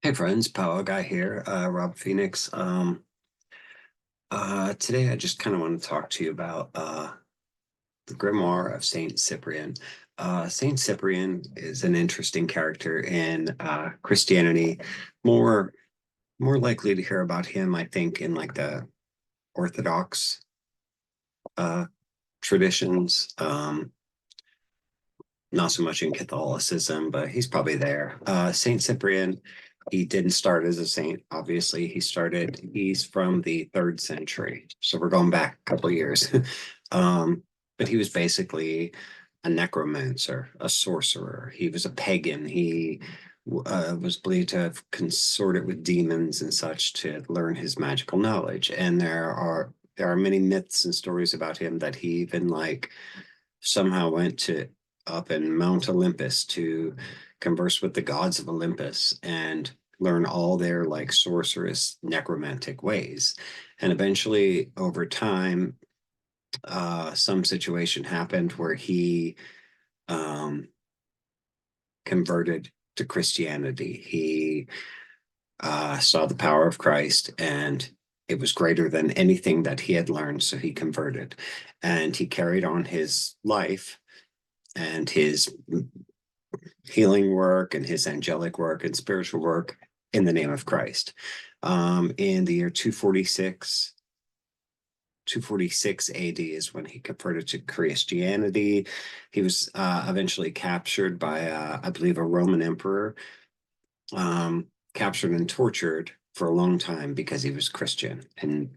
Hey friends, Powwow guy here, Rob Phoenix. Today I just kind of want to talk to you about the Grimoire of Saint Cyprian. Saint Cyprian is an interesting character in Christianity. More more likely to hear about him, I think, in like the Orthodox uh, traditions. Not so much in Catholicism, but he's probably there. Saint Cyprian, he didn't start as a saint, obviously. He's from the third century. So we're going back a couple of years. But he was basically a necromancer, a sorcerer. He was a pagan. He was believed to have consorted with demons and such to learn his magical knowledge. And there are many myths and stories about him that he even like somehow went to up in Mount Olympus to converse with the gods of Olympus and learn all their like sorcerous necromantic ways. And eventually, over time, some situation happened where he um, converted to Christianity. He saw the power of Christ and it was greater than anything that he had learned. So he converted and he carried on his life and his healing work and his angelic work and spiritual work in the name of Christ. In the year 246 AD is when he converted to Christianity. He was eventually captured by, I believe, a Roman emperor, captured and tortured for a long time because he was Christian and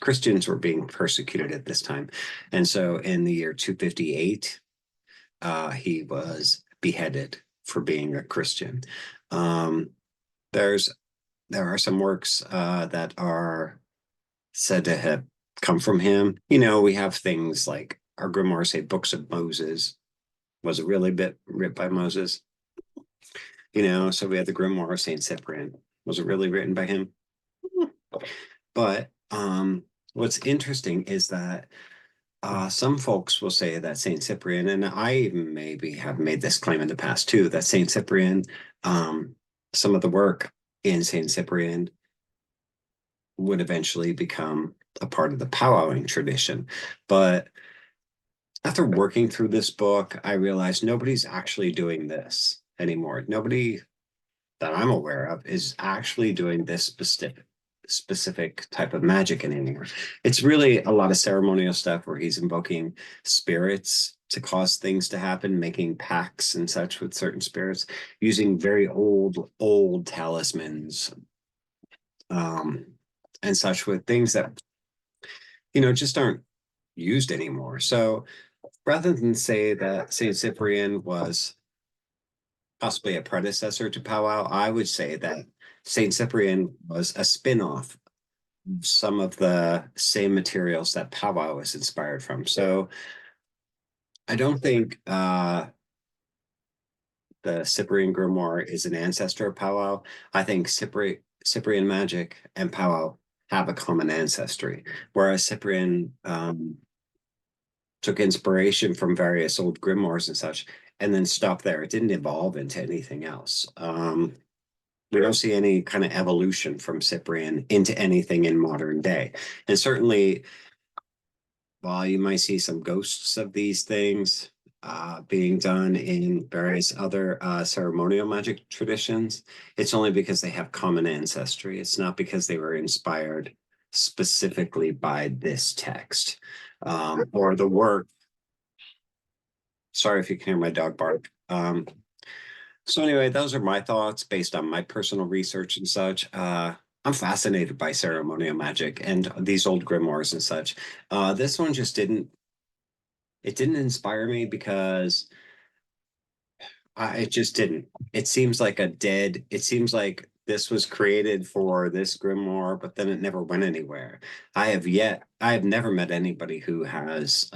Christians were being persecuted at this time. And so in the year 258, he was beheaded for being a Christian. Um, there's there are some works that are said to have come from him. You know, we have things like our grimoires say books of Moses. Was it really written by Moses? You know, so we have the Grimoire of St. Cyprian. Was it really written by him? But what's interesting is that some folks will say that Saint Cyprian, and I maybe have made this claim in the past too, that Saint Cyprian, some of the work in Saint Cyprian would eventually become a part of the powwowing tradition. But after working through this book, I realized nobody's actually doing this anymore. Nobody that I'm aware of is actually doing this specific type of magic anymore. It's really a lot of ceremonial stuff where he's invoking spirits to cause things to happen, making pacts and such with certain spirits, using very old talismans, um, and such with things that, you know, just aren't used anymore. So rather than say that Saint Cyprian was possibly a predecessor to Powwow, I would say that Saint Cyprian was a spin-off of some of the same materials that Powwow was inspired from. So I don't think the Cyprian Grimoire is an ancestor of Powwow. I think Cyprian magic and Powwow have a common ancestry, whereas Cyprian took inspiration from various old grimoires and such, and then stopped there. It didn't evolve into anything else. We don't see any kind of evolution from Cyprian into anything in modern day. And certainly, while you might see some ghosts of these things being done in various other ceremonial magic traditions, it's only because they have common ancestry. It's not because they were inspired specifically by this text or the work. Sorry if you can hear my dog bark. So anyway, those are my thoughts based on my personal research and such. I'm fascinated by ceremonial magic and these old grimoires and such. This one just didn't inspire me because it just didn't. It seems like this was created for this grimoire, but then it never went anywhere. I have never met anybody who has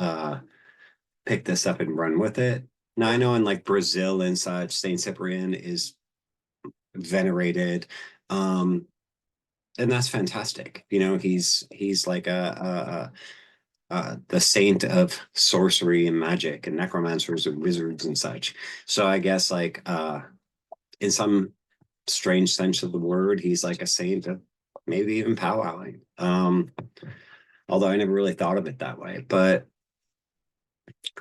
picked this up and run with it. Now I know in like Brazil and such, Saint Cyprian is venerated. Um, and that's fantastic. You know, he's like the saint of sorcery and magic and necromancers and wizards and such. So I guess like in some strange sense of the word, he's like a saint of maybe even powwowing. Although I never really thought of it that way. But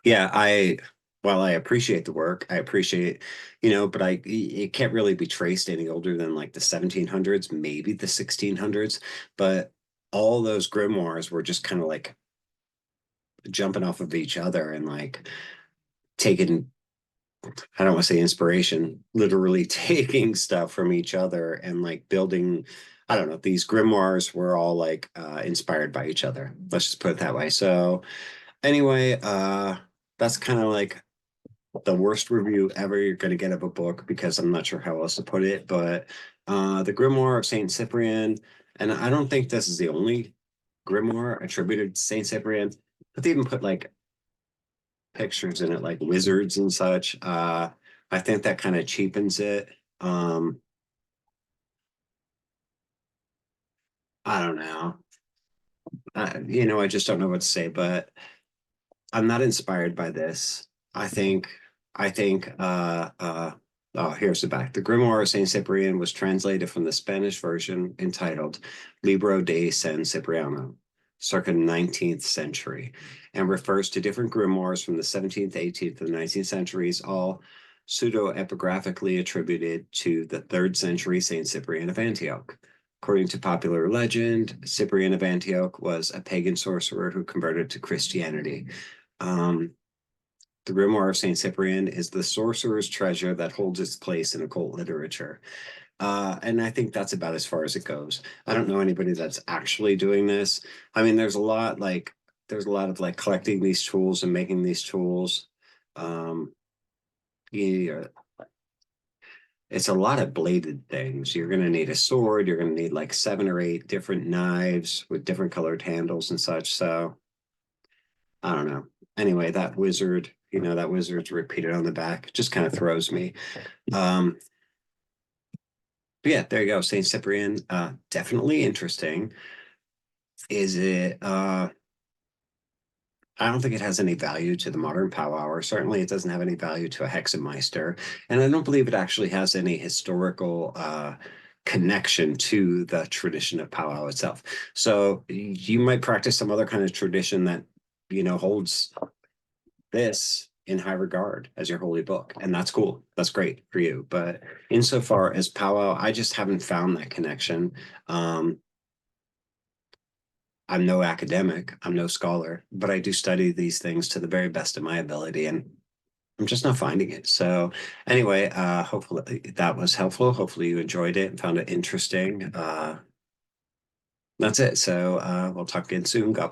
yeah, while I appreciate the work, I appreciate, but it can't really be traced any older than like the 1700s, maybe the 1600s. But all those grimoires were just kind of like jumping off of each other and like taking, I don't want to say inspiration, literally taking stuff from each other and like building, I don't know, these grimoires were all like inspired by each other. Let's just put it that way. So anyway, that's kind of like the worst review ever you're going to get of a book because I'm not sure how else to put it, but the Grimoire of St. Cyprian, and I don't think this is the only grimoire attributed to St. Cyprian, but they even put like pictures in it, like wizards and such. I think that kind of cheapens it. Um, I don't know. I just don't know what to say, but I'm not inspired by this. I think, oh, here's the back. The Grimoire of St. Cyprian was translated from the Spanish version entitled Libro de San Cipriano, circa 19th century, and refers to different grimoires from the 17th, 18th, and 19th centuries, all pseudo-epigraphically attributed to the 3rd century St. Cyprian of Antioch. According to popular legend, Cyprian of Antioch was a pagan sorcerer who converted to Christianity. Um, the Grimoire of St. Cyprian is the sorcerer's treasure that holds its place in occult literature. And I think that's about as far as it goes. I don't know anybody that's actually doing this. I mean, there's a lot of like collecting these tools and making these tools. Um, yeah, it's a lot of bladed things. You're going to need a sword. You're going to need like 7 or 8 different knives with different colored handles and such. So I don't know. Anyway, that wizard's repeated on the back just kind of throws me. Um, but yeah, there you go. Saint Cyprian, definitely interesting. Is it I don't think it has any value to the modern powwower. Certainly it doesn't have any value to a hexameister. And I don't believe it actually has any historical connection to the tradition of powwow itself. So you might practice some other kind of tradition that, holds this in high regard as your holy book. And that's cool. That's great for you. But insofar as powwow, I just haven't found that connection. Um, I'm no academic, I'm no scholar, but I do study these things to the very best of my ability. And I'm just not finding it. So anyway, hopefully that was helpful. Hopefully you enjoyed it and found it interesting. That's it. So we'll talk again soon. God bless.